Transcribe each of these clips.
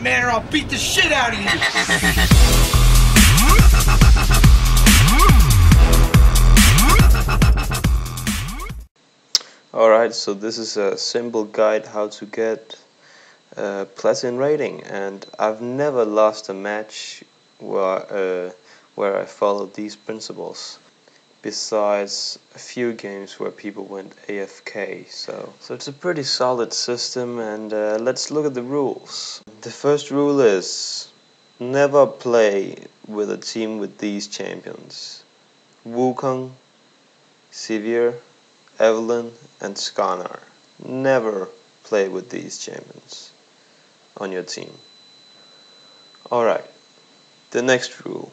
up, man, or I'll beat the shit out of you! Alright, so this is a simple guide how to get Platin Rating, and I've never lost a match where I followed these principles, besides a few games where people went AFK, so it's a pretty solid system. And let's look at the rules. The first rule is never play with a team with these champions: Wukong, Sivir, Evelyn and Skarnar. Never play with these champions on your team. Alright, the next rule: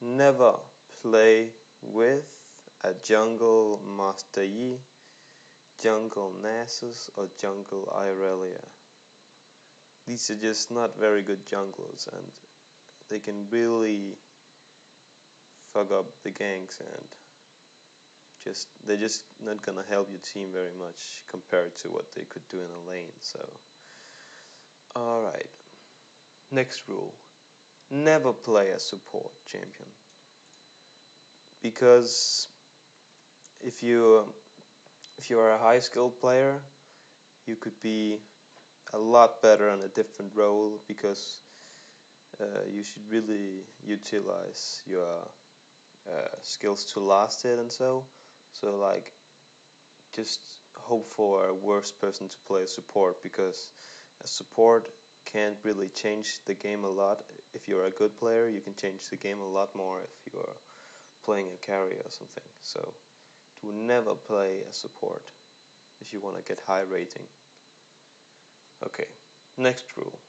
never play with a jungle Master Yi, jungle Nasus or jungle Irelia. These are just not very good junglers, and they can really fuck up the ganks, and they're just not gonna help your team very much compared to what they could do in a lane. So alright, next rule: never play a support champion, because if you are a high skilled player, you could be a lot better on a different role, because you should really utilize your skills to last it, and so like just hope for a worse person to play a support, because a support can't really change the game a lot. If you're a good player, you can change the game a lot more if you're playing a carry or something. So do never play a support if you want to get high rating. Okay, next rule: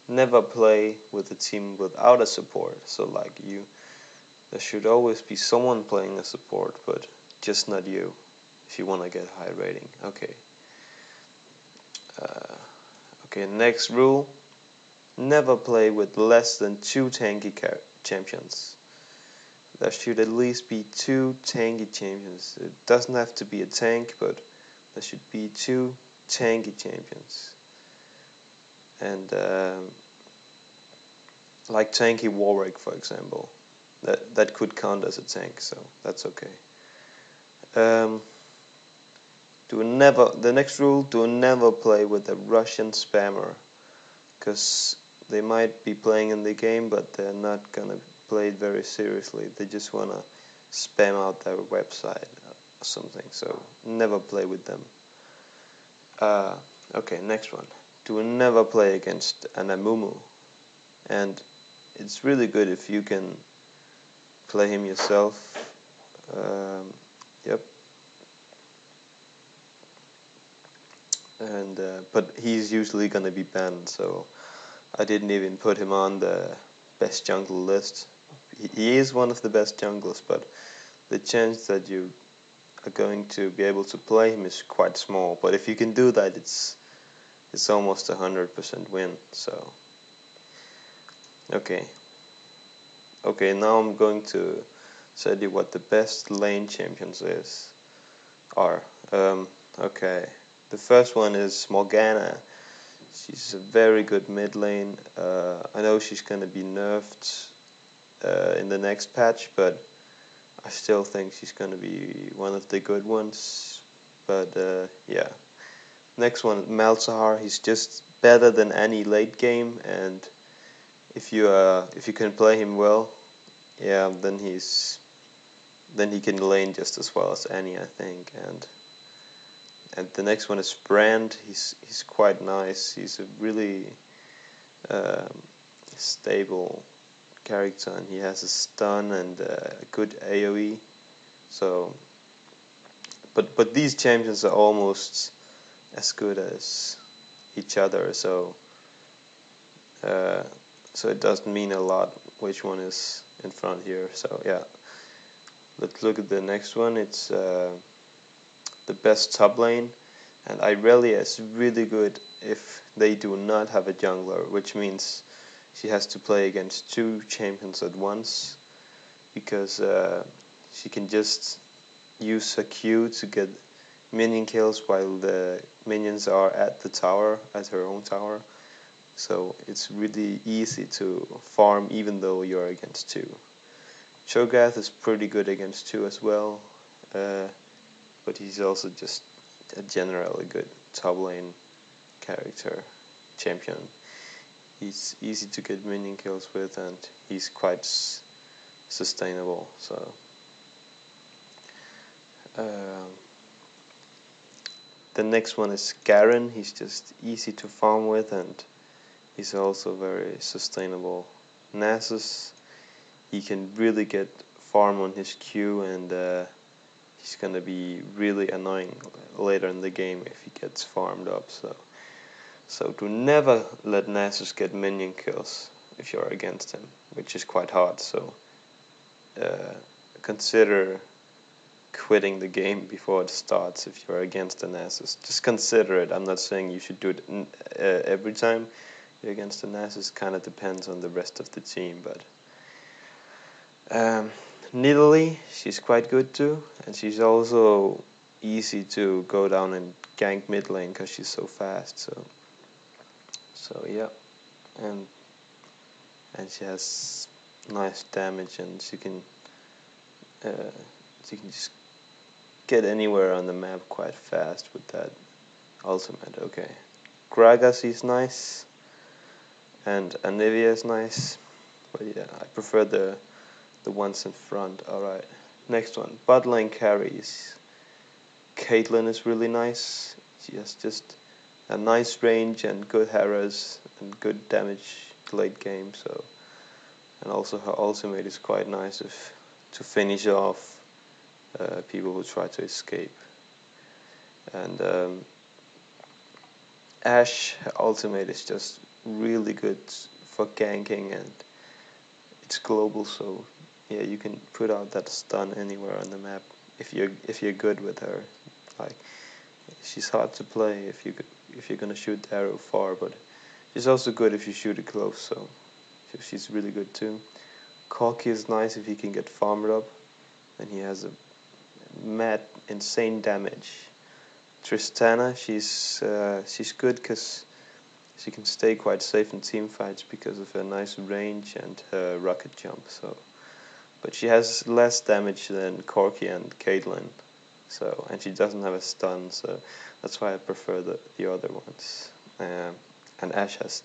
never play with a team without a support. So like there should always be someone playing a support, but just not you, if you want to get high rating. Okay. Okay, next rule: never play with less than 2 tanky champions. There should at least be 2 tanky champions. It doesn't have to be a tank, but there should be 2 tanky champions. And like tanky Warwick, for example, that could count as a tank, so that's okay. The next rule: do never play with a Russian spammer, because they might be playing in the game, but they're not gonna play it very seriously. They just wanna spam out their website or something, so never play with them. Okay, next one: do never play against an Amumu, and it's really good if you can play him yourself. Yep. And but he's usually gonna be banned, so I didn't even put him on the best jungle list. He is one of the best junglers, but the chance that you are going to be able to play him is quite small. But if you can do that, it's almost 100% win. So okay, now I'm going to tell you what the best lane champions are. Okay, the first one is Morgana. She's a very good mid lane. I know she's gonna be nerfed in the next patch, but I still think she's gonna be one of the good ones. But yeah. Next one, Malzahar. He's just better than any late game, and if you can play him well, yeah, then he can lane just as well as any, I think. And the next one is Brand. He's quite nice. He's a really stable character, and he has a stun and a good AoE. So, but these champions are almost as good as each other. So it doesn't mean a lot which one is in front here. So yeah, let's look at the next one. It's the best top lane, and Irelia is really good if they do not have a jungler, which means she has to play against 2 champions at once, because she can just use her Q to get minion kills while the minions are at the tower, at her own tower, so it's really easy to farm even though you're against 2. Cho'Gath is pretty good against 2 as well, but he's also just a generally good top lane character, champion. He's easy to get minion kills with, and he's quite sustainable. So the next one is Garen. He's just easy to farm with, and he's also very sustainable. Nasus, he can really get farm on his Q, and he's gonna be really annoying later in the game if he gets farmed up. So do never let Nasus get minion kills if you're against him, which is quite hard. So consider quitting the game before it starts if you're against an Nasus. Just consider it. I'm not saying you should do it every time you're against an Nasus. Kind of depends on the rest of the team, but Nidalee, she's quite good too, and she's also easy to go down and gank mid lane because she's so fast. So yeah, and she has nice damage, and she can just get anywhere on the map quite fast with that ultimate. Okay, Gragas is nice, and Anivia is nice, but yeah, I prefer the ones in front. Alright, next one, bot lane carries. Caitlyn is really nice. She has just a nice range and good harass and good damage late game. So, and also her ultimate is quite nice to finish off people who try to escape. And Ashe ultimate is just really good for ganking, and it's global, so yeah, you can put out that stun anywhere on the map if you're good with her. Like, she's hard to play if you're gonna shoot the arrow far, but she's also good if you shoot it close. So she's really good too. Corki is nice if he can get farmed up, and he has a mad insane damage. Tristana, she's good because she can stay quite safe in team fights because of her nice range and her rocket jump. So, but she has less damage than Corki and Caitlyn. So, and she doesn't have a stun. So that's why I prefer the other ones. And Ashe has